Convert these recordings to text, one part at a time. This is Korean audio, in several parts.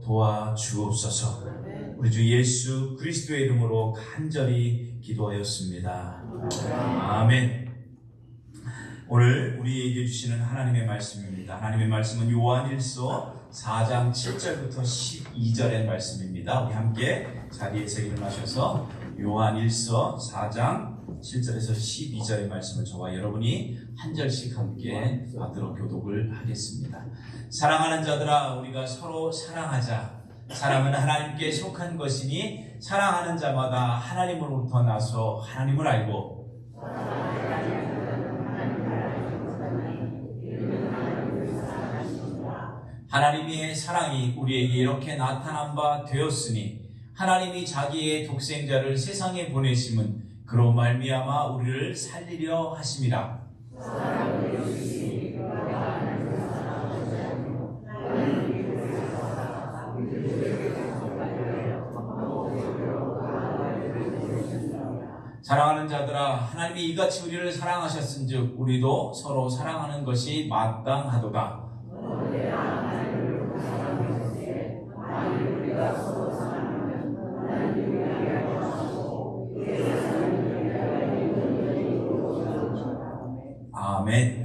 도와주옵소서. 우리 주 예수 그리스도의 이름으로 간절히 기도하였습니다. 아멘. 오늘 우리에게 주시는 하나님의 말씀입니다. 하나님의 말씀은 요한일서 4장 7절부터 12절의 말씀입니다. 우리 함께 자리에서 일어나셔서 요한일서 4장 7절에서 12절의 말씀을 저와 여러분이 한 절씩 함께 받들어 교독을 하겠습니다. 사랑하는 자들아, 우리가 서로 사랑하자. 사랑은 하나님께 속한 것이니 사랑하는 자마다 하나님으로부터 나서 하나님을 알고 하나님의 사랑이 우리에게 이렇게 나타난 바 되었으니 하나님이 자기의 독생자를 세상에 보내심은 그로 말미암아 우리를 살리려 하심이라. 사랑하는 자들아, 하나님이 이같이 우리를 사랑하셨은즉 우리도 서로 사랑하는 것이 마땅하도다. 아멘.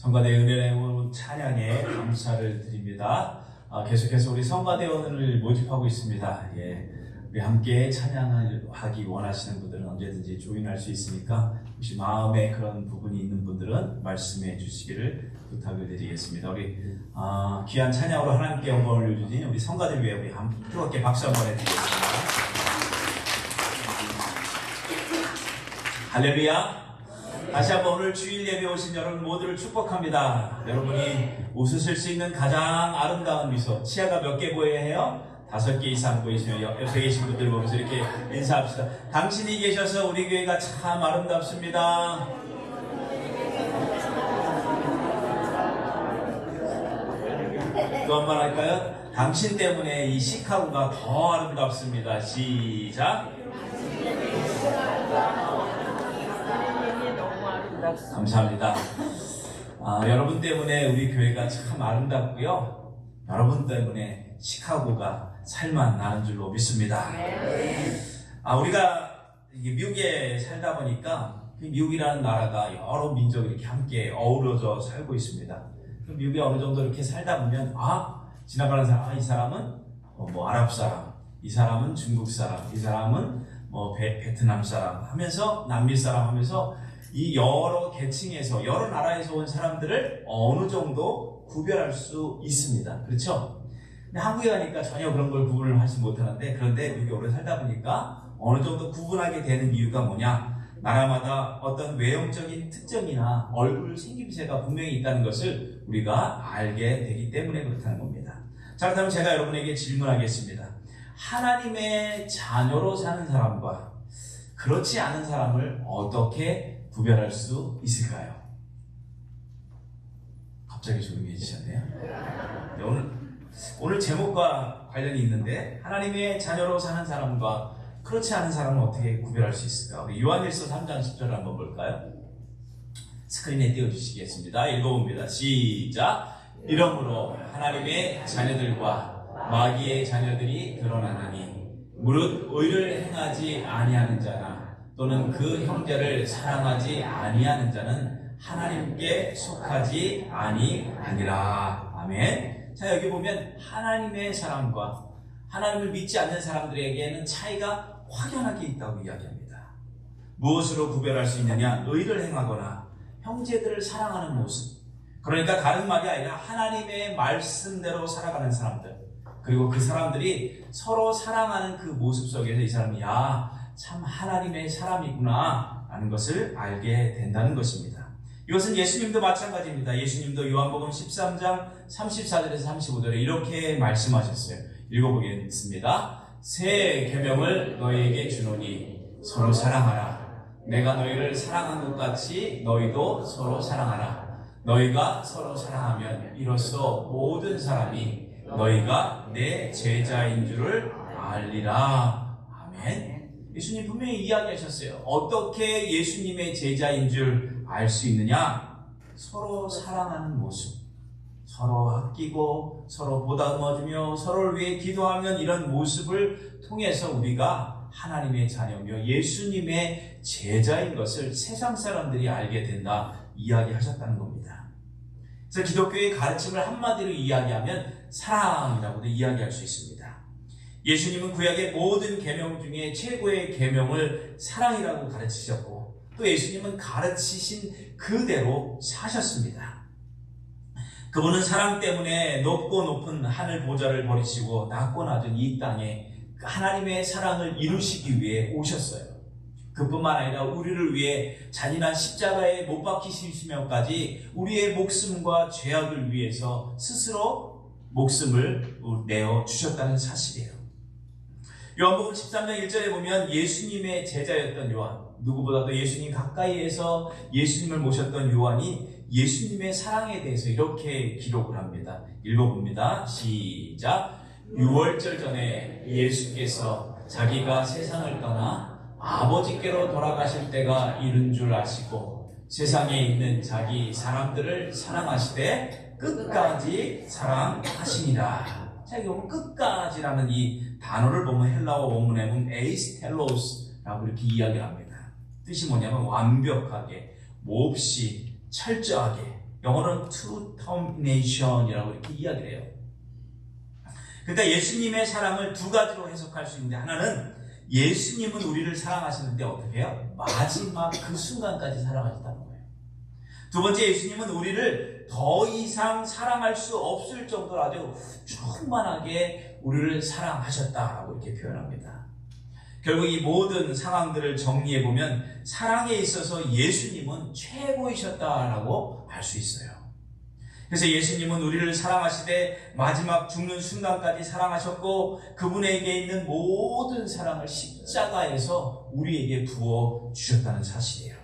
성가대 은혜의 찬양에 감사를 드립니다. 계속해서 우리 성가대원을 모집하고 있습니다. 우리 함께 찬양하기 원하시는 분들은 언제든지 조인할 수 있으니까 혹시 마음에 그런 부분이 있는 분들은 말씀해 주시기를 부탁을 드리겠습니다. 우리 귀한 찬양으로 하나님께 영광을 올려주신 우리 성가대 위해 우리 뜨겁게 박수 한번 해드리겠습니다. 할렐루야. 다시 한번 오늘 주일 예배 오신 여러분 모두를 축복합니다. 여러분이 웃으실 수 있는 가장 아름다운 미소, 치아가 몇 개 보여야 해요? 5개 이상 보이시면 옆에 계신 분들 보면서 이렇게 인사합시다. 당신이 계셔서 우리 교회가 참 아름답습니다. 또 한 번 할까요? 당신 때문에 이 시카고가 더 아름답습니다. 시작. 감사합니다. 여러분 때문에 우리 교회가 참 아름답고요. 여러분 때문에 시카고가 살만 나는 줄로 믿습니다. 우리가 미국에 살다 보니까 미국이라는 나라가 여러 민족이 이렇게 함께 어우러져 살고 있습니다. 미국에 어느 정도 이렇게 살다 보면 지나가는 사람, 이 사람은 아랍 사람, 이 사람은 중국 사람, 이 사람은 베트남 사람 하면서 남미 사람 하면서 이 여러 계층에서 여러 나라에서 온 사람들을 어느 정도 구별할 수 있습니다. 그렇죠? 근데 한국에 가니까 전혀 그런 걸 구분을 하지 못하는데, 그런데 미국에 오래 살다 보니까 어느 정도 구분하게 되는 이유가 뭐냐? 나라마다 어떤 외형적인 특征이나 얼굴 생김새가 분명히 있다는 것을 우리가 알게 되기 때문에 그렇다는 겁니다. 자, 그렇다면 제가 여러분에게 질문하겠습니다. 하나님의 자녀로 사는 사람과 그렇지 않은 사람을 어떻게 구별할 수 있을까요? 갑자기 조용해지셨네요. 네, 오늘 제목과 관련이 있는데, 하나님의 자녀로 사는 사람과 그렇지 않은 사람은 어떻게 구별할 수 있을까? 우리 요한일서 3장 10절을 한번 볼까요? 스크린에 띄워주시겠습니다. 읽어봅니다. 시작. 이러므로 하나님의 자녀들과 마귀의 자녀들이 드러나나니 무릇 의를 행하지 아니하는 자나 또는 그 형제를 사랑하지 아니하는 자는 하나님께 속하지 아니하니라. 아멘. 자, 여기 보면 하나님의 사람과 하나님을 믿지 않는 사람들에게는 차이가 확연하게 있다고 이야기합니다. 무엇으로 구별할 수 있느냐? 의를 행하거나 형제들을 사랑하는 모습. 그러니까 다른 말이 아니라 하나님의 말씀대로 살아가는 사람들, 그리고 그 사람들이 서로 사랑하는 그 모습 속에서 이 사람이 참 하나님의 사람이구나 라는 것을 알게 된다는 것입니다. 이것은 예수님도 마찬가지입니다. 예수님도 요한복음 13장 34절에서 35절에 이렇게 말씀하셨어요. 읽어보겠습니다. 새 계명을 너희에게 주노니 서로 사랑하라. 내가 너희를 사랑한 것 같이 너희도 서로 사랑하라. 너희가 서로 사랑하면 이로써 모든 사람이 너희가 내 제자인 줄을 알리라. 아멘. 예수님 분명히 이야기하셨어요. 어떻게 예수님의 제자인 줄 알 수 있느냐? 서로 사랑하는 모습, 서로 아끼고 서로 보다듬어주며 서로를 위해 기도하면 이런 모습을 통해서 우리가 하나님의 자녀며 예수님의 제자인 것을 세상 사람들이 알게 된다 이야기하셨다는 겁니다. 그래서 기독교의 가르침을 한마디로 이야기하면 사랑이라고도 이야기할 수 있습니다. 예수님은 구약의 모든 계명 중에 최고의 계명을 사랑이라고 가르치셨고, 또 예수님은 가르치신 그대로 사셨습니다. 그분은 사랑 때문에 높고 높은 하늘 보좌를 버리시고 낮고 낮은 이 땅에 하나님의 사랑을 이루시기 위해 오셨어요. 그뿐만 아니라 우리를 위해 잔인한 십자가에 못 박히시면까지 우리의 목숨과 죄악을 위해서 스스로 목숨을 내어 주셨다는 사실이에요. 요한복음 13장 1절에 보면 예수님의 제자였던 요한, 누구보다도 예수님 가까이에서 예수님을 모셨던 요한이 예수님의 사랑에 대해서 이렇게 기록을 합니다. 읽어봅니다. 시작. 6월절 전에 예수께서 자기가 세상을 떠나 아버지께로 돌아가실 때가 이른 줄 아시고 세상에 있는 자기 사람들을 사랑하시되 끝까지 사랑하시니라. 자, 여기 보면 끝까지라는 이 단어를 보면 헬라어 원문에 보면 에이스텔로스라고 이렇게 이야기를 합니다. 뜻이 뭐냐면 완벽하게, 몹시 철저하게, 영어로는 to termination이라고 이렇게 이야기를 해요. 그러니까 예수님의 사랑을 두 가지로 해석할 수 있는데, 하나는 예수님은 우리를 사랑하시는데 어떻게 해요? 마지막 그 순간까지 사랑하셨다는 거예요. 두 번째, 예수님은 우리를 더 이상 사랑할 수 없을 정도로 아주 충만하게 우리를 사랑하셨다라고 이렇게 표현합니다. 결국 이 모든 상황들을 정리해보면 사랑에 있어서 예수님은 최고이셨다라고 할 수 있어요. 그래서 예수님은 우리를 사랑하시되 마지막 죽는 순간까지 사랑하셨고, 그분에게 있는 모든 사랑을 십자가에서 우리에게 부어주셨다는 사실이에요.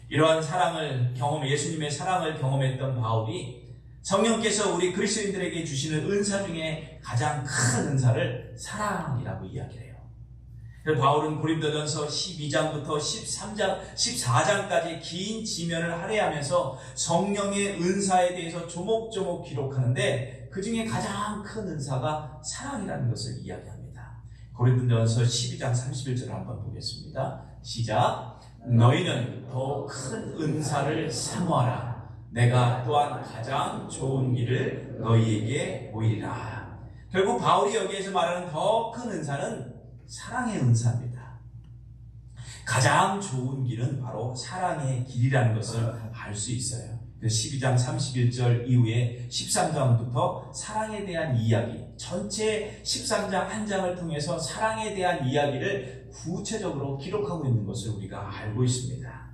이러한 사랑을 예수님의 사랑을 경험했던 바울이 성령께서 우리 그리스도인들에게 주시는 은사 중에 가장 큰 은사를 사랑이라고 이야기해요. 그래서 바울은 고린도전서 12장부터 14장까지 긴 지면을 할애하면서 성령의 은사에 대해서 조목조목 기록하는데, 그 중에 가장 큰 은사가 사랑이라는 것을 이야기합니다. 고린도전서 12장 31절을 한번 보겠습니다. 시작. 너희는 더 큰 은사를 사모하라. 내가 또한 가장 좋은 길을 너희에게 보이리라. 결국 바울이 여기에서 말하는 더 큰 은사는 사랑의 은사입니다. 가장 좋은 길은 바로 사랑의 길이라는 것을 알 수 있어요. 12장 31절 이후에 13장부터 사랑에 대한 이야기, 전체 13장 한 장을 통해서 사랑에 대한 이야기를 구체적으로 기록하고 있는 것을 우리가 알고 있습니다.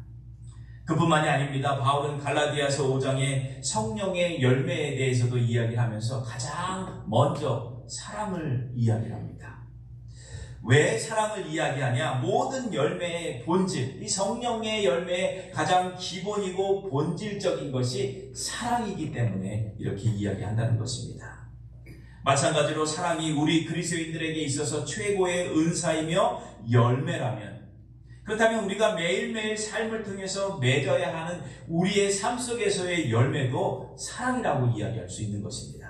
그뿐만이 아닙니다. 바울은 갈라디아서 5장의 성령의 열매에 대해서도 이야기를 하면서 가장 먼저 사랑을 이야기합니다. 왜 사랑을 이야기하냐? 모든 열매의 본질, 이 성령의 열매의 가장 기본이고 본질적인 것이 사랑이기 때문에 이렇게 이야기한다는 것입니다. 마찬가지로 사랑이 우리 그리스도인들에게 있어서 최고의 은사이며 열매라면, 그렇다면 우리가 매일매일 삶을 통해서 맺어야 하는 우리의 삶 속에서의 열매도 사랑이라고 이야기할 수 있는 것입니다.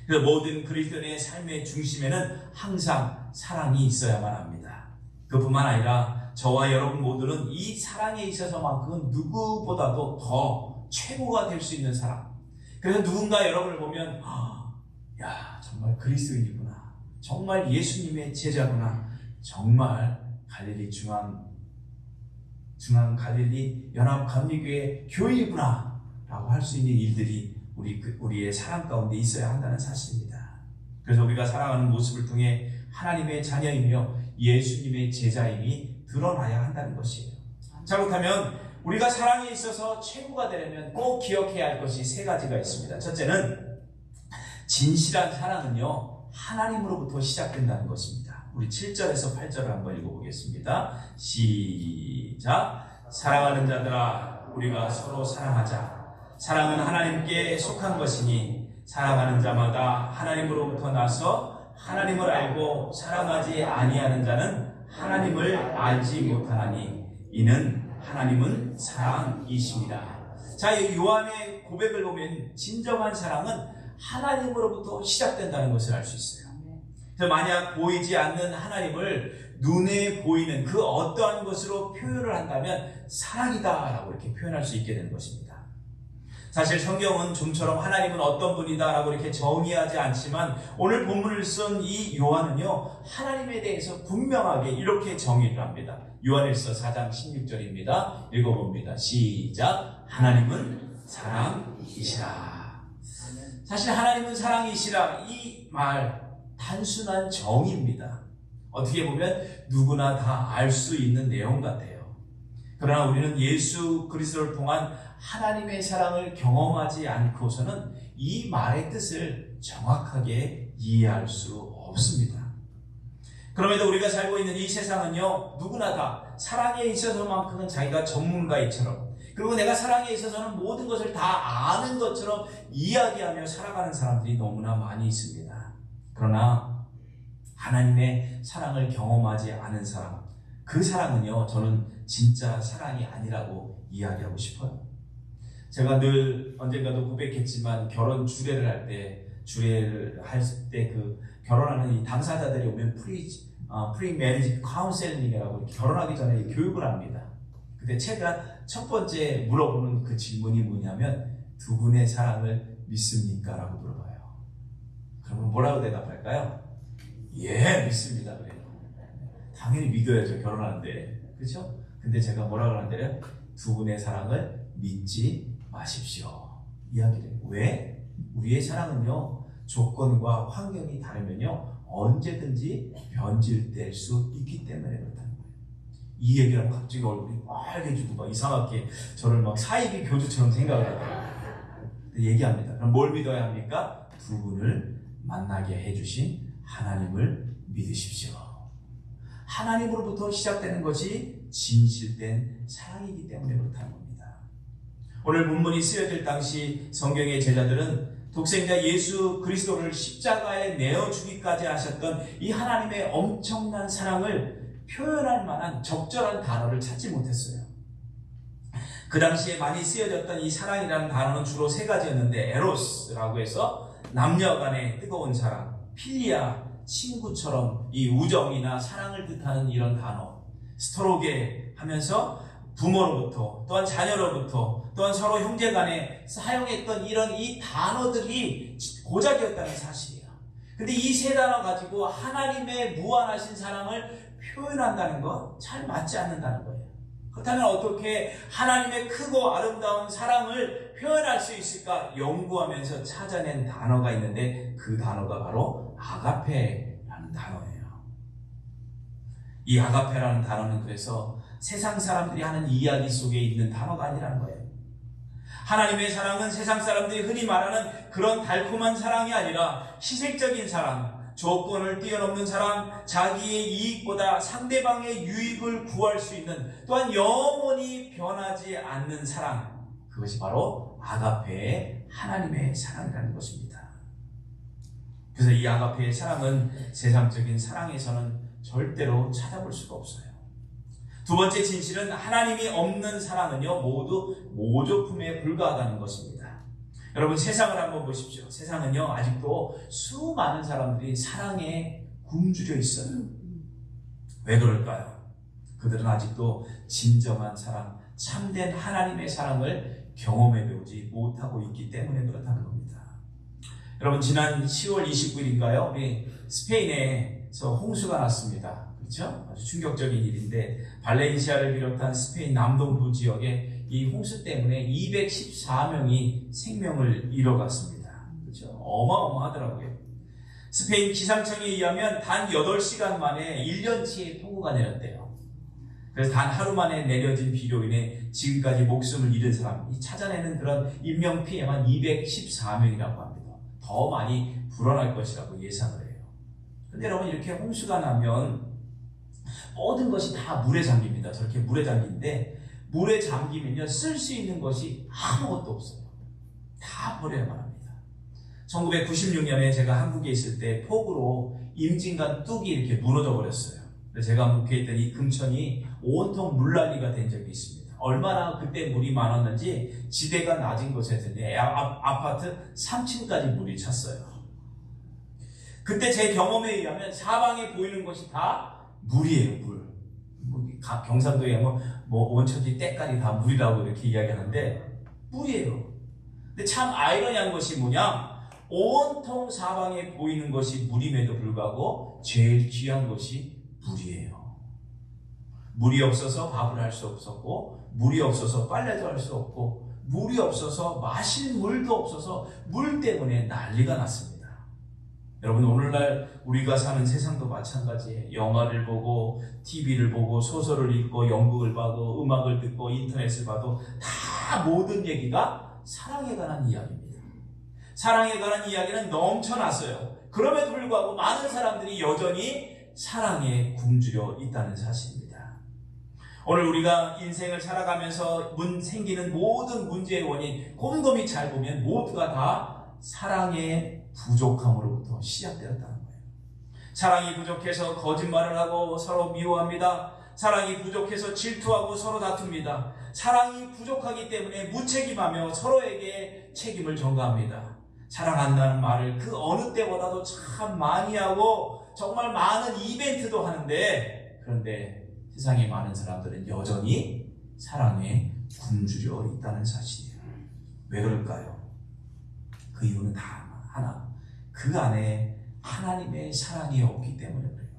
그래서 모든 그리스도인의 삶의 중심에는 항상 사랑이 있어야만 합니다. 그뿐만 아니라 저와 여러분 모두는 이 사랑에 있어서만큼은 누구보다도 더 최고가 될 수 있는 사람. 그래서 누군가 여러분을 보면 야, 정말 그리스도인이구나, 정말 예수님의 제자구나, 정말 갈릴리 중앙 갈릴리 연합 감리교회 교인이구나 라고 할 수 있는 일들이 우리의 사랑 가운데 있어야 한다는 사실입니다. 그래서 우리가 사랑하는 모습을 통해 하나님의 자녀이며 예수님의 제자임이 드러나야 한다는 것이에요. 자, 그렇다면 우리가 사랑에 있어서 최고가 되려면 꼭 기억해야 할 것이 세 가지가 있습니다. 첫째는 진실한 사랑은요, 하나님으로부터 시작된다는 것입니다. 우리 7절에서 8절을 한번 읽어보겠습니다. 시작. 사랑하는 자들아, 우리가 서로 사랑하자. 사랑은 하나님께 속한 것이니 사랑하는 자마다 하나님으로부터 나서 하나님을 알고 사랑하지 아니하는 자는 하나님을 알지 못하나니 이는 하나님은 사랑이십니다. 자, 이 요한의 고백을 보면 진정한 사랑은 하나님으로부터 시작된다는 것을 알 수 있어요. 그래서 만약 보이지 않는 하나님을 눈에 보이는 그 어떠한 것으로 표현을 한다면 사랑이다라고 이렇게 표현할 수 있게 되는 것입니다. 사실 성경은 좀처럼 하나님은 어떤 분이다라고 이렇게 정의하지 않지만, 오늘 본문을 쓴 이 요한은요, 하나님에 대해서 분명하게 이렇게 정의를 합니다. 요한일서 4장 16절입니다. 읽어봅니다. 시작. 하나님은 사랑이시라. 사실 하나님은 사랑이시라, 이 말 단순한 정의입니다. 어떻게 보면 누구나 다 알 수 있는 내용 같아요. 그러나 우리는 예수 그리스도를 통한 하나님의 사랑을 경험하지 않고서는 이 말의 뜻을 정확하게 이해할 수 없습니다. 그럼에도 우리가 살고 있는 이 세상은요, 누구나 다 사랑에 있어서만큼은 자기가 전문가이처럼, 그리고 내가 사랑에 있어서는 모든 것을 다 아는 것처럼 이야기하며 살아가는 사람들이 너무나 많이 있습니다. 그러나 하나님의 사랑을 경험하지 않은 사람, 그 사랑은요, 저는 진짜 사랑이 아니라고 이야기하고 싶어요. 제가 늘 언젠가도 고백했지만, 결혼 주례를 할 때 그 결혼하는 이 당사자들이 오면 프리 매리지 카운셀링이라고 결혼하기 전에 교육을 합니다. 근데 제가 첫 번째 물어보는 그 질문이 뭐냐면 두 분의 사랑을 믿습니까? 라고 물어봐요. 그러면 뭐라고 대답할까요? 예, 믿습니다. 그래요. 당연히 믿어야죠. 결혼하는데. 그렇죠? 근데 제가 뭐라고 하는데요? 두 분의 사랑을 믿지 마십시오. 이야기를 해요. 왜? 우리의 사랑은요, 조건과 환경이 다르면요, 언제든지 변질될 수 있기 때문에 그렇다는 거예요. 이 얘기를 하면 갑자기 얼굴이 빨개지고 막 이상하게 저를 막 사이비 교주처럼 생각을 하더라고요. 얘기합니다. 그럼 뭘 믿어야 합니까? 두 분을 만나게 해주신 하나님을 믿으십시오. 하나님으로부터 시작되는 것이 진실된 사랑이기 때문에 그렇다는 겁니다. 오늘 본문이 쓰여질 당시 성경의 제자들은 독생자 예수 그리스도를 십자가에 내어주기까지 하셨던 이 하나님의 엄청난 사랑을 표현할 만한 적절한 단어를 찾지 못했어요. 그 당시에 많이 쓰여졌던 이 사랑이라는 단어는 주로 세 가지였는데, 에로스라고 해서 남녀 간의 뜨거운 사랑, 필리아, 친구처럼 이 우정이나 사랑을 뜻하는 이런 단어, 스토로게 하면서 부모로부터 또한 자녀로부터 또한 서로 형제 간에 사용했던 이런 이 단어들이 고작이었다는 사실이에요. 근데 이 세 단어 가지고 하나님의 무한하신 사랑을 표현한다는 거 잘 맞지 않는다는 거예요. 그렇다면 어떻게 하나님의 크고 아름다운 사랑을 표현할 수 있을까 연구하면서 찾아낸 단어가 있는데, 그 단어가 바로 아가페라는 단어예요. 이 아가페라는 단어는 그래서 세상 사람들이 하는 이야기 속에 있는 단어가 아니라는 거예요. 하나님의 사랑은 세상 사람들이 흔히 말하는 그런 달콤한 사랑이 아니라 희생적인 사랑, 조건을 뛰어넘는 사랑, 자기의 이익보다 상대방의 유익을 구할 수 있는, 또한 영원히 변하지 않는 사랑, 그것이 바로 아가페의 하나님의 사랑이라는 것입니다. 그래서 이 아가페의 사랑은 세상적인 사랑에서는 절대로 찾아볼 수가 없어요. 두 번째 진실은 하나님이 없는 사랑은요, 모두 모조품에 불과하다는 것입니다. 여러분, 세상을 한번 보십시오. 세상은요, 아직도 수많은 사람들이 사랑에 굶주려 있어요. 왜 그럴까요? 그들은 아직도 진정한 사랑, 참된 하나님의 사랑을 경험해 보지 못하고 있기 때문에 그렇다는 겁니다. 여러분, 지난 10월 29일인가요? 우리 스페인에서 홍수가 났습니다. 그렇죠? 아주 충격적인 일인데, 발렌시아를 비롯한 스페인 남동부 지역에 이 홍수 때문에 214명이 생명을 잃어갔습니다. 그렇죠? 어마어마하더라고요. 스페인 기상청에 의하면 단 8시간 만에 1년치의 폭우가 내렸대요. 그래서 단 하루 만에 내려진 비로 인해 지금까지 목숨을 잃은 사람이 찾아내는 그런 인명피해만 214명이라고 합니다. 더 많이 불어날 것이라고 예상을 해요. 그런데 여러분, 이렇게 홍수가 나면 모든 것이 다 물에 잠깁니다. 저렇게 물에 잠기는데, 물에 잠기면요, 쓸 수 있는 것이 아무것도 없어요. 다 버려야만 합니다. 1996년에 제가 한국에 있을 때 폭우로 임진강 뚝이 이렇게 무너져 버렸어요. 제가 목회했던 이 금천이 온통 물난리가 된 적이 있습니다. 얼마나 그때 물이 많았는지 지대가 낮은 곳에서는 아파트 3층까지 물이 찼어요. 그때 제 경험에 의하면 사방에 보이는 것이 다 물이에요, 물. 경상도에 뭐 온천지 때깔이 다 물이라고 이렇게 이야기하는데 물이에요. 근데 참 아이러니한 것이 뭐냐? 온통 사방에 보이는 것이 물임에도 불구하고 제일 귀한 것이 물이에요. 물이 없어서 밥을 할 수 없었고, 물이 없어서 빨래도 할 수 없고, 물이 없어서 마실 물도 없어서 물 때문에 난리가 났습니다. 여러분, 오늘날 우리가 사는 세상도 마찬가지예요. 영화를 보고, TV를 보고, 소설을 읽고, 연극을 봐도, 음악을 듣고, 인터넷을 봐도 다 모든 얘기가 사랑에 관한 이야기입니다. 사랑에 관한 이야기는 넘쳐났어요. 그럼에도 불구하고 많은 사람들이 여전히 사랑에 굶주려 있다는 사실입니다. 오늘 우리가 인생을 살아가면서 생기는 모든 문제의 원인, 곰곰이 잘 보면 모두가 다 사랑의 부족함으로부터 시작되었다는 거예요. 사랑이 부족해서 거짓말을 하고 서로 미워합니다. 사랑이 부족해서 질투하고 서로 다툽니다. 사랑이 부족하기 때문에 무책임하며 서로에게 책임을 전가합니다. 사랑한다는 말을 그 어느 때보다도 참 많이 하고 정말 많은 이벤트도 하는데, 그런데 세상의 많은 사람들은 여전히 사랑에 굶주려 있다는 사실이에요. 왜 그럴까요? 그 이유는 다 하나, 그 안에 하나님의 사랑이 없기 때문에 그래요.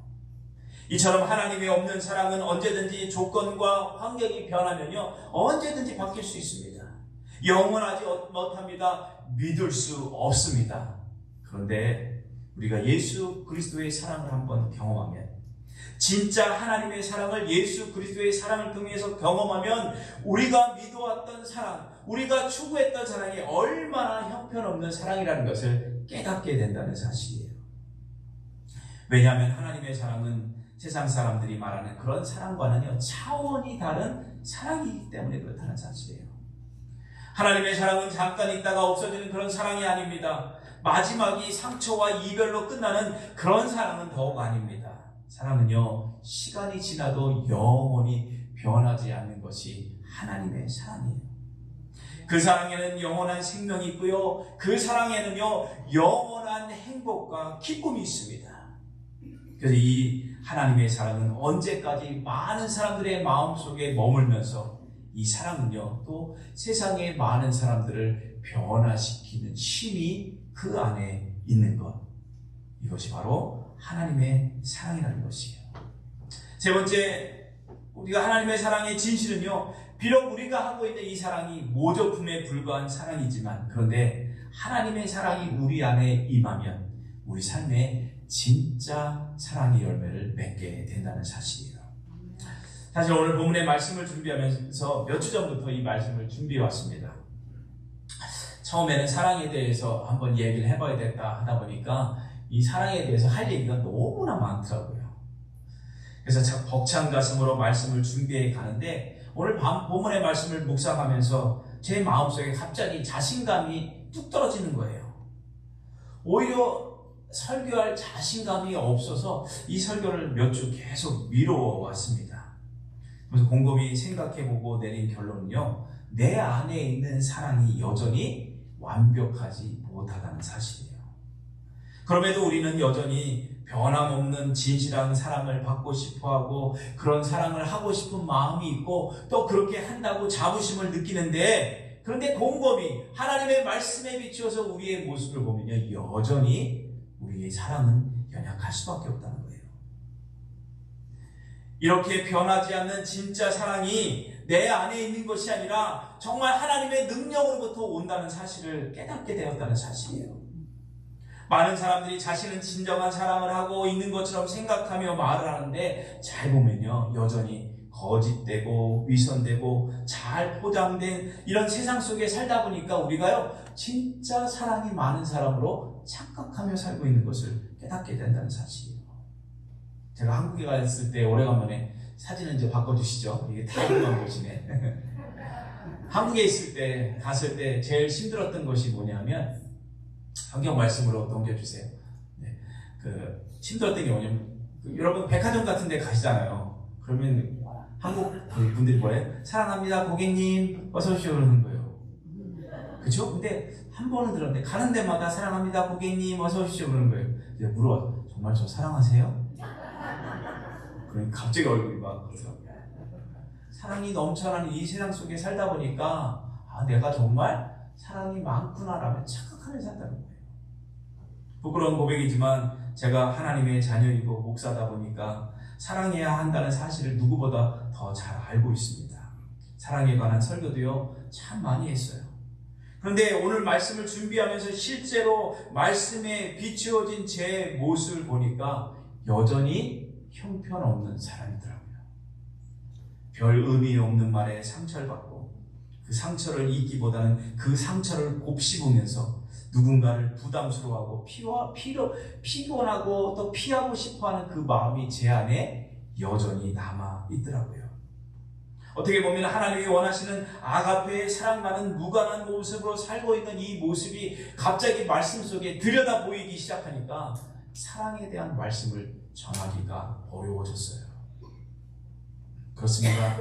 이처럼 하나님이 없는 사랑은 언제든지 조건과 환경이 변하면요, 언제든지 바뀔 수 있습니다. 영원하지 못합니다. 믿을 수 없습니다. 그런데 우리가 예수 그리스도의 사랑을 한번 경험하면, 진짜 하나님의 사랑을, 예수 그리스도의 사랑을 통해서 경험하면 우리가 믿어왔던 사랑, 우리가 추구했던 사랑이 얼마나 형편없는 사랑이라는 것을 깨닫게 된다는 사실이에요. 왜냐하면 하나님의 사랑은 세상 사람들이 말하는 그런 사랑과는요, 차원이 다른 사랑이기 때문에 그렇다는 사실이에요. 하나님의 사랑은 잠깐 있다가 없어지는 그런 사랑이 아닙니다. 마지막이 상처와 이별로 끝나는 그런 사랑은 더욱 아닙니다. 사랑은요, 시간이 지나도 영원히 변하지 않는 것이 하나님의 사랑이에요. 그 사랑에는 영원한 생명이 있고요, 그 사랑에는요, 영원한 행복과 기쁨이 있습니다. 그래서 이 하나님의 사랑은 언제까지 많은 사람들의 마음속에 머물면서, 이 사랑은요, 또 세상의 많은 사람들을 변화시키는 힘이 그 안에 있는 것, 이것이 바로 하나님의 사랑이라는 것이에요. 세 번째, 우리가 하나님의 사랑의 진실은요, 비록 우리가 하고 있는 이 사랑이 모조품에 불과한 사랑이지만, 그런데 하나님의 사랑이 우리 안에 임하면 우리 삶에 진짜 사랑의 열매를 맺게 된다는 사실이에요. 사실 오늘 본문의 말씀을 준비하면서 몇 주 전부터 이 말씀을 준비해 왔습니다. 처음에는 사랑에 대해서 한번 얘기를 해봐야겠다 하다 보니까 이 사랑에 대해서 할 얘기가 너무나 많더라고요. 그래서 참 벅찬 가슴으로 말씀을 준비해 가는데, 오늘 본문의 말씀을 묵상하면서 제 마음속에 갑자기 자신감이 뚝 떨어지는 거예요. 오히려 설교할 자신감이 없어서 이 설교를 몇 주 계속 미뤄왔습니다. 그래서 곰곰이 생각해보고 내린 결론은요, 내 안에 있는 사랑이 여전히 완벽하지 못하다는 사실이에요. 그럼에도 우리는 여전히 변함없는 진실한 사랑을 받고 싶어하고, 그런 사랑을 하고 싶은 마음이 있고, 또 그렇게 한다고 자부심을 느끼는데, 그런데 곰곰이 하나님의 말씀에 비추어서 우리의 모습을 보면요, 여전히 우리의 사랑은 연약할 수밖에 없다는 거예요. 이렇게 변하지 않는 진짜 사랑이 내 안에 있는 것이 아니라 정말 하나님의 능력으로부터 온다는 사실을 깨닫게 되었다는 사실이에요. 많은 사람들이 자신은 진정한 사랑을 하고 있는 것처럼 생각하며 말을 하는데, 잘 보면요, 여전히 거짓되고 위선되고 잘 포장된 이런 세상 속에 살다 보니까 우리가요, 진짜 사랑이 많은 사람으로 착각하며 살고 있는 것을 깨닫게 된다는 사실이에요. 제가 한국에 갔을 때 오래간만에 사진을 이제 바꿔주시죠. 이게 타이밍만 보시네. 한국에 있을 때, 갔을 때 제일 힘들었던 것이 뭐냐면, 성경 말씀으로 넘겨주세요. 네. 힘들었던 게 뭐냐면, 여러분 백화점 같은 데 가시잖아요. 그러면 한국 분들이 뭐래요? 사랑합니다 고객님 어서 오십시오 그러는 거예요. 그쵸? 근데 한 번은 들었는데 가는 데마다 사랑합니다 고객님 어서 오십시오 그러는 거예요. 이제 물어봐, 정말 저 사랑하세요? 그러니까 갑자기 얼굴이 막 그러더라고요. 사랑이 넘쳐나는 이 세상 속에 살다 보니까, 내가 정말 사랑이 많구나라며 착각하며 산다는 거예요. 부끄러운 고백이지만 제가 하나님의 자녀이고 목사다 보니까 사랑해야 한다는 사실을 누구보다 더 잘 알고 있습니다. 사랑에 관한 설교도요, 참 많이 했어요. 그런데 오늘 말씀을 준비하면서 실제로 말씀에 비추어진 제 모습을 보니까 여전히 형편없는 사람이더라고요. 별 의미 없는 말에 상처를 받고, 그 상처를 잊기보다는 그 상처를 곱씹으면서 누군가를 부담스러워하고 피곤하고 또 피하고 싶어하는 그 마음이 제 안에 여전히 남아 있더라고요. 어떻게 보면 하나님이 원하시는 아가페의 사랑받은 무관한 모습으로 살고 있는 이 모습이 갑자기 말씀 속에 들여다 보이기 시작하니까 사랑에 대한 말씀을 전하기가 어려워졌어요. 그렇습니다.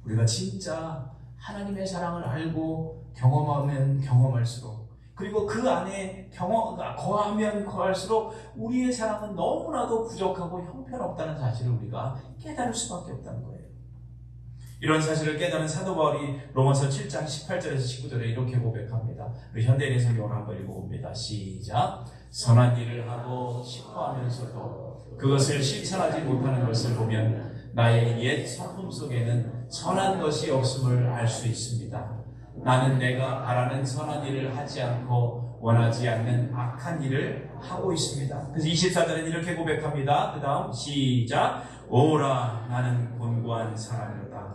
우리가 진짜 하나님의 사랑을 알고 경험하면 경험할수록, 그리고 그 안에 거하면 거할수록 우리의 사랑은 너무나도 부족하고 형편없다는 사실을 우리가 깨달을 수밖에 없다는 거예요. 이런 사실을 깨달은 사도 바울이 로마서 7장 18절에서 19절에 이렇게 고백합니다. 우리 현대인의 성경을 한번 읽어봅니다. 시작. 선한 일을 하고 싶어 하면서도 그것을 실천하지 못하는 것을 보면 나의 옛 성품 속에는 선한 것이 없음을 알 수 있습니다. 나는 내가 바라는 선한 일을 하지 않고 원하지 않는 악한 일을 하고 있습니다. 그래서 24절에는 이렇게 고백합니다. 그 다음 시작. 오라 나는 곤고한 사람이로다.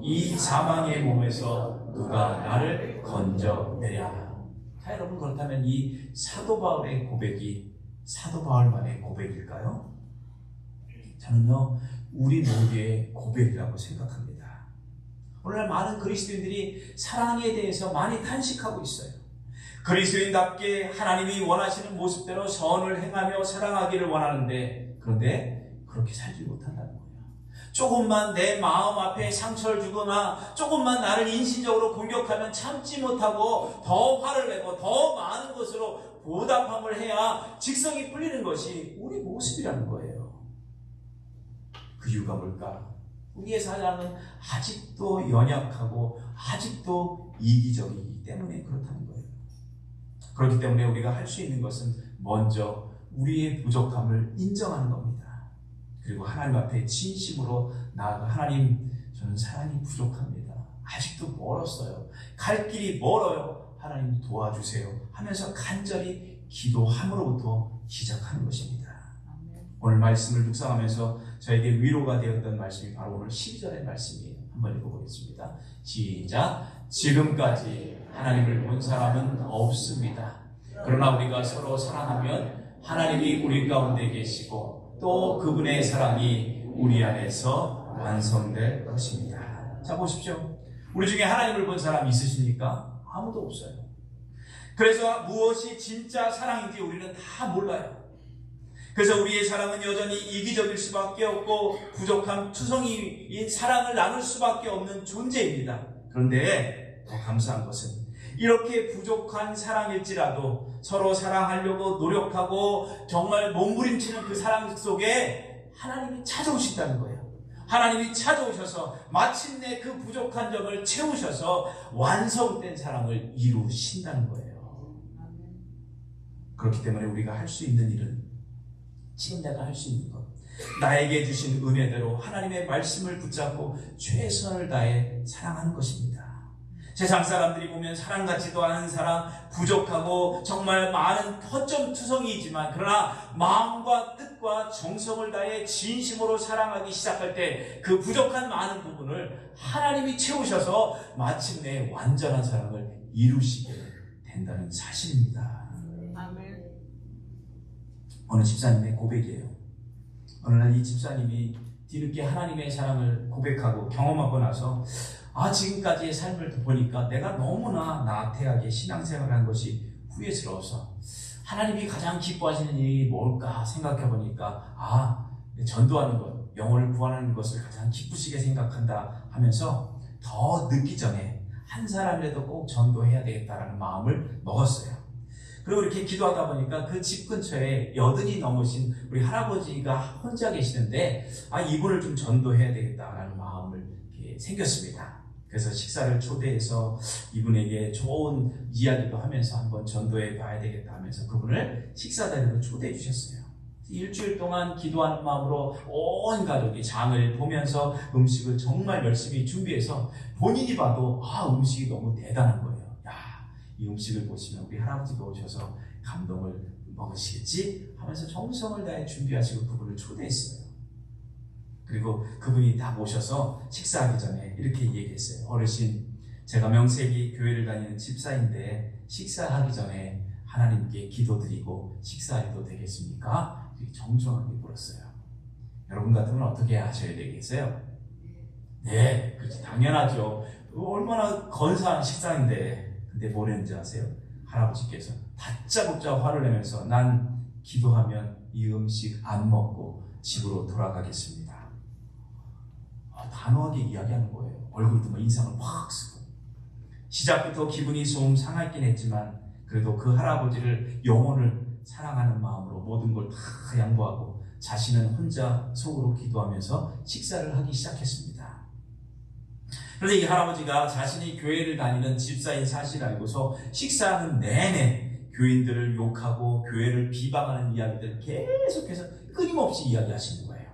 이 사망의 몸에서 누가 나를 건져내랴. 자, 여러분, 그렇다면 이 사도 바울의 고백이 사도 바울만의 고백일까요? 저는요, 우리 모두의 고백이라고 생각합니다. 오늘날 많은 그리스도인들이 사랑에 대해서 많이 탄식하고 있어요. 그리스도인답게 하나님이 원하시는 모습대로 선을 행하며 사랑하기를 원하는데, 그런데 그렇게 살지 못한다는 거예요. 조금만 내 마음 앞에 상처를 주거나 조금만 나를 인신적으로 공격하면 참지 못하고 더 화를 내고 더 많은 것으로 보답함을 해야 직성이 풀리는 것이 우리 모습이라는 거예요. 그 이유가 뭘까? 우리의 사랑은 아직도 연약하고 아직도 이기적이기 때문에 그렇다는 거예요. 그렇기 때문에 우리가 할 수 있는 것은 먼저 우리의 부족함을 인정하는 겁니다. 그리고 하나님 앞에 진심으로 나아가 하나님, 저는 사랑이 부족합니다. 아직도 멀었어요. 갈 길이 멀어요. 하나님 도와주세요 하면서 간절히 기도함으로부터 시작하는 것입니다. 오늘 말씀을 묵상하면서 저에게 위로가 되었던 말씀이 바로 오늘 12절의 말씀이에요. 한번 읽어보겠습니다. 시작. 지금까지 하나님을 본 사람은 없습니다. 그러나 우리가 서로 사랑하면 하나님이 우리 가운데 계시고 또 그분의 사랑이 우리 안에서 완성될 것입니다. 자, 보십시오. 우리 중에 하나님을 본 사람 있으십니까? 아무도 없어요. 그래서 무엇이 진짜 사랑인지 우리는 다 몰라요. 그래서 우리의 사랑은 여전히 이기적일 수밖에 없고 부족한 투성이인 사랑을 나눌 수밖에 없는 존재입니다. 그런데 더 감사한 것은 이렇게 부족한 사랑일지라도 서로 사랑하려고 노력하고 정말 몸부림치는 그 사랑 속에 하나님이 찾아오신다는 거예요. 하나님이 찾아오셔서 마침내 그 부족한 점을 채우셔서 완성된 사랑을 이루신다는 거예요. 그렇기 때문에 우리가 할 수 있는 일은 지금 내가 할 수 있는 것, 나에게 주신 은혜대로 하나님의 말씀을 붙잡고 최선을 다해 사랑하는 것입니다. 세상 사람들이 보면 사랑 같지도 않은 사랑, 부족하고 정말 많은 허점투성이이지만 그러나 마음과 뜻과 정성을 다해 진심으로 사랑하기 시작할 때 그 부족한 많은 부분을 하나님이 채우셔서 마침내 완전한 사랑을 이루시게 된다는 사실입니다. 아멘. 어느 집사님의 고백이에요. 어느 날 이 집사님이 뒤늦게 하나님의 사랑을 고백하고 경험하고 나서 지금까지의 삶을 보니까 내가 너무나 나태하게 신앙생활을 한 것이 후회스러워서 하나님이 가장 기뻐하시는 일이 뭘까 생각해 보니까 전도하는 것, 영혼을 구원하는 것을 가장 기쁘시게 생각한다 하면서 더 늦기 전에 한 사람이라도 꼭 전도해야 되겠다라는 마음을 먹었어요. 그리고 이렇게 기도하다 보니까 그 집 근처에 80이 넘으신 우리 할아버지가 혼자 계시는데 이분을 좀 전도해야 되겠다라는 마음을 생겼습니다. 그래서 식사를 초대해서 이분에게 좋은 이야기도 하면서 한번 전도해 봐야 되겠다 하면서 그분을 식사 자리로 초대해 주셨어요. 일주일 동안 기도하는 마음으로 온 가족이 장을 보면서 음식을 정말 열심히 준비해서 본인이 봐도 음식이 너무 대단한 거예요. 이 음식을 보시면 우리 할아버지가 오셔서 감동을 먹으시겠지 하면서 정성을 다해 준비하시고 그분을 초대했어요. 그리고 그분이 다 모셔서 식사하기 전에 이렇게 얘기했어요. 어르신, 제가 명색이 교회를 다니는 집사인데 식사하기 전에 하나님께 기도드리고 식사해도 되겠습니까? 이렇게 정중하게 물었어요. 여러분 같으면 어떻게 하셔야 되겠어요? 네, 그렇지, 당연하죠. 얼마나 건사한 식사인데. 근데 뭘 했는지 아세요? 할아버지께서 다짜고짜 화를 내면서 난 기도하면 이 음식 안 먹고 집으로 돌아가겠습니다. 단호하게 이야기하는 거예요. 얼굴도 뭐 인상을 확 쓰고. 시작부터 기분이 좀 상했긴 했지만 그래도 그 할아버지를 영혼을 사랑하는 마음으로 모든 걸 다 양보하고 자신은 혼자 속으로 기도하면서 식사를 하기 시작했습니다. 그런데 이 할아버지가 자신이 교회를 다니는 집사인 사실을 알고서 식사하는 내내 교인들을 욕하고 교회를 비방하는 이야기들을 계속해서 끊임없이 이야기하시는 거예요.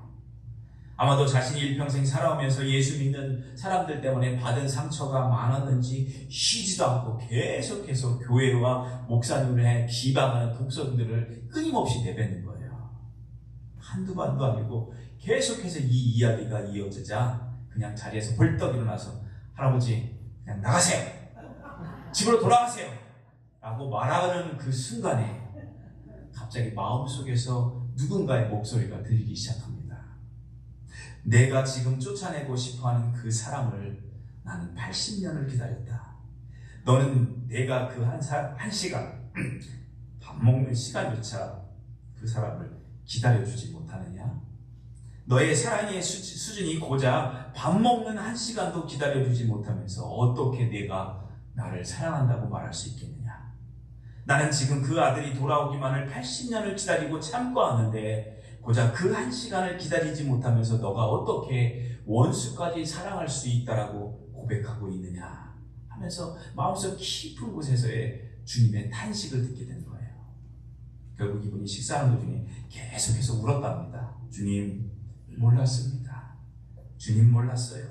아마도 자신이 일평생 살아오면서 예수 믿는 사람들 때문에 받은 상처가 많았는지 쉬지도 않고 계속해서 교회와 목사님을 비방하는 독선들을 끊임없이 내뱉는 거예요. 한두 번도 아니고 계속해서 이 이야기가 이어지자 그냥 자리에서 벌떡 일어나서 할아버지 그냥 나가세요. 집으로 돌아가세요. 라고 말하는 그 순간에 갑자기 마음속에서 누군가의 목소리가 들리기 시작합니다. 내가 지금 쫓아내고 싶어하는 그 사람을 나는 80년을 기다렸다. 너는 내가 그 한 시간 밥 먹는 시간조차 그 사람을 기다려주지 못하느냐? 너의 사랑의 수준이 고작 밥 먹는 한 시간도 기다려주지 못하면서 어떻게 내가 나를 사랑한다고 말할 수 있겠느냐? 나는 지금 그 아들이 돌아오기만을 80년을 기다리고 참고 왔는데 고작 그 한 시간을 기다리지 못하면서 너가 어떻게 원수까지 사랑할 수 있다라고 고백하고 있느냐 하면서 마음속 깊은 곳에서의 주님의 탄식을 듣게 된 거예요. 결국 이분이 식사하는 도중에 계속해서 울었답니다. 주님 몰랐습니다. 주님 몰랐어요.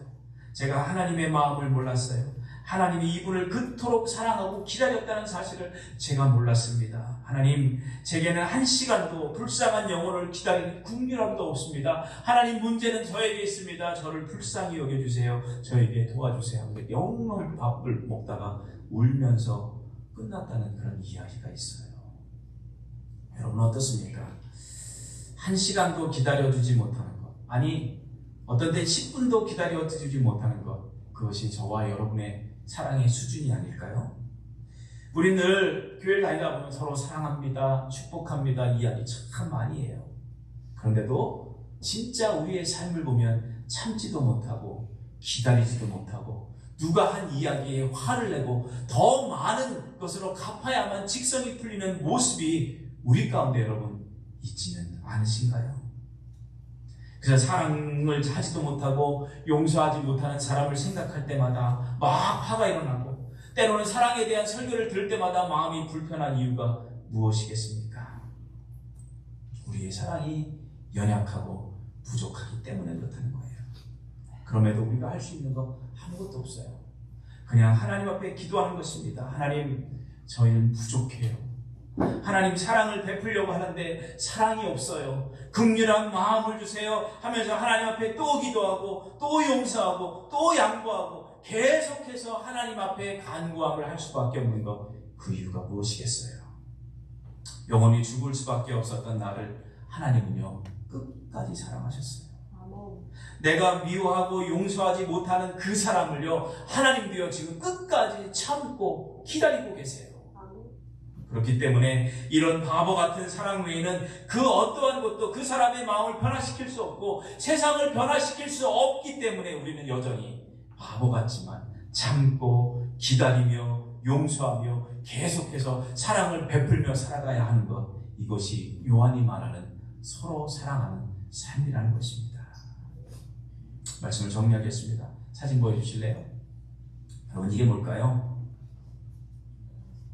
제가 하나님의 마음을 몰랐어요. 하나님이 이분을 그토록 사랑하고 기다렸다는 사실을 제가 몰랐습니다. 하나님, 제게는 한 시간도 불쌍한 영혼을 기다리는 국률함도 없습니다. 하나님, 문제는 저에게 있습니다. 저를 불쌍히 여겨주세요. 저에게 도와주세요. 영롱 밥을 먹다가 울면서 끝났다는 그런 이야기가 있어요. 여러분 어떻습니까? 한 시간도 기다려주지 못하는 것, 아니 어떤 때 10분도 기다려주지 못하는 것, 그것이 저와 여러분의 사랑의 수준이 아닐까요? 우리 늘 교회를 다니다 보면 서로 사랑합니다, 축복합니다 이야기 참 많이 해요. 그런데도 진짜 우리의 삶을 보면 참지도 못하고 기다리지도 못하고 누가 한 이야기에 화를 내고 더 많은 것으로 갚아야만 직성이 풀리는 모습이 우리 가운데 여러분 있지는 않으신가요? 그래서 사랑을 하지도 못하고 용서하지 못하는 사람을 생각할 때마다 막 화가 일어나고 때로는 사랑에 대한 설교를 들을 때마다 마음이 불편한 이유가 무엇이겠습니까? 우리의 사랑이 연약하고 부족하기 때문에 그렇다는 거예요. 그럼에도 우리가 할 수 있는 거 아무것도 없어요. 그냥 하나님 앞에 기도하는 것입니다. 하나님, 저희는 부족해요. 하나님 사랑을 베풀려고 하는데 사랑이 없어요. 긍휼한 마음을 주세요 하면서 하나님 앞에 또 기도하고 또 용서하고 또 양보하고 계속해서 하나님 앞에 간구함을 할 수밖에 없는 것, 그 이유가 무엇이겠어요? 영원히 죽을 수밖에 없었던 나를 하나님은요 끝까지 사랑하셨어요. 내가 미워하고 용서하지 못하는 그 사람을요 하나님도요 지금 끝까지 참고 기다리고 계세요. 그렇기 때문에 이런 바보 같은 사랑 외에는 그 어떠한 것도 그 사람의 마음을 변화시킬 수 없고 세상을 변화시킬 수 없기 때문에 우리는 여전히 바보 같지만 참고 기다리며 용서하며 계속해서 사랑을 베풀며 살아가야 하는 것, 이것이 요한이 말하는 서로 사랑하는 삶이라는 것입니다. 말씀을 정리하겠습니다. 사진 보여주실래요? 여러분 이게 뭘까요?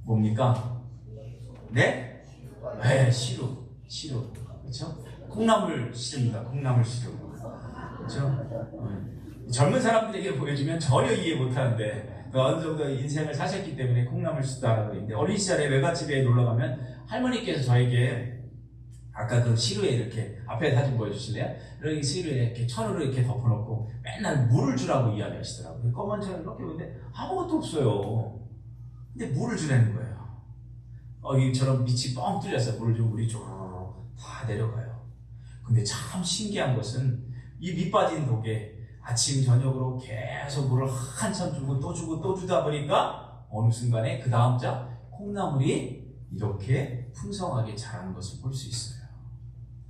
뭡니까? 네? 네, 시루. 그렇죠? 콩나물 시루입니다. 콩나물 시루. 그렇죠? 젊은 사람들에게 보여주면 전혀 이해 못하는데 어느 정도 인생을 사셨기 때문에 콩나물 시루도 알아보는데 어린 시절에 외갓집에 놀러 가면 할머니께서 저에게 아까 그 시루에 이렇게 앞에 사진 보여주실래요? 이렇게 시루에 이렇게 천으로 이렇게 덮어놓고 맨날 물을 주라고 이야기하시더라고요. 검은 천을 이렇게 보는데 아무것도 없어요. 근데 물을 주라는 거예요. 이처럼 밑이 뻥 뚫렸어요. 물을 주면 물이 쭉 다 내려가요. 근데 참 신기한 것은 이 밑 빠진 독에 아침 저녁으로 계속 물을 한참 주고 또 주고 또 주다 보니까 어느 순간에 그 다음 자 콩나물이 이렇게 풍성하게 자라는 것을 볼 수 있어요.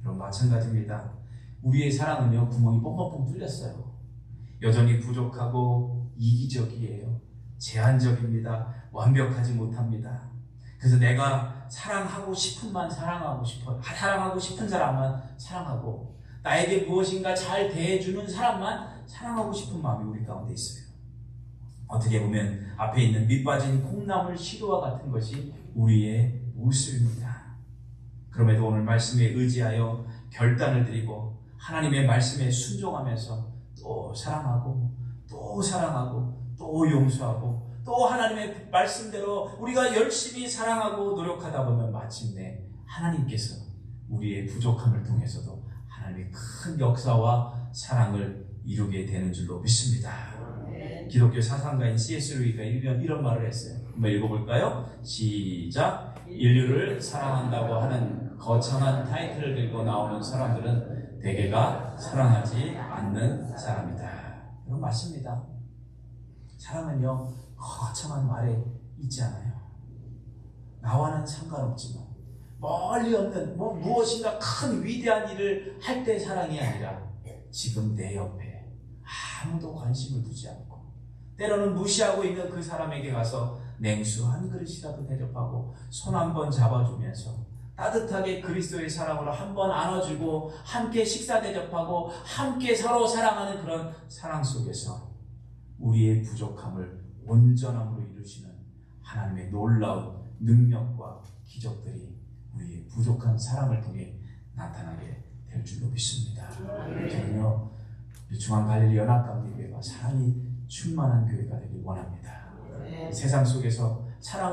그럼 마찬가지입니다. 우리의 사랑은요 구멍이 뻥뻥뻥 뚫렸어요. 여전히 부족하고 이기적이에요. 제한적입니다. 완벽하지 못합니다. 그래서 내가 사랑하고 싶은만 사랑하고 싶어, 사랑하고 싶은 사람만 사랑하고 나에게 무엇인가 잘 대해주는 사람만 사랑하고 싶은 마음이 우리 가운데 있어요. 어떻게 보면 앞에 있는 밑 빠진 콩나물 시루와 같은 것이 우리의 모습입니다. 그럼에도 오늘 말씀에 의지하여 결단을 드리고 하나님의 말씀에 순종하면서 또 사랑하고 또 사랑하고 또 용서하고 또 하나님의 말씀대로 우리가 열심히 사랑하고 노력하다 보면 마침내 하나님께서 우리의 부족함을 통해서도 하나님의 큰 역사와 사랑을 이루게 되는 줄로 믿습니다. 기독교 사상가인 C.S. 루이가 이런 말을 했어요. 한번 읽어볼까요? 시작. 인류를 사랑한다고 하는 거창한 타이틀을 들고 나오는 사람들은 대개가 사랑하지 않는 사람이다. 이건 맞습니다. 사랑은요, 거창한 말에 있지 않아요. 나와는 상관없지만 멀리 없는 무엇인가 큰 위대한 일을 할 때 사랑이 아니라 지금 내 옆에 아무도 관심을 두지 않고 때로는 무시하고 있는 그 사람에게 가서 냉수 한 그릇이라도 대접하고 손 한 번 잡아주면서 따뜻하게 그리스도의 사랑으로 한 번 안아주고 함께 식사 대접하고 함께 서로 사랑하는 그런 사랑 속에서 우리의 부족함을 온전함으로 이루시는 하나님의 놀라운 능력과 기적들이 우리의 부족한 사랑을 통해 나타나게 될 줄로 믿습니다. 저는요, 중앙갈릴리 연합감리교회가 사랑이 충만한 교회가 되길 원합니다. 세상 속에서 사랑을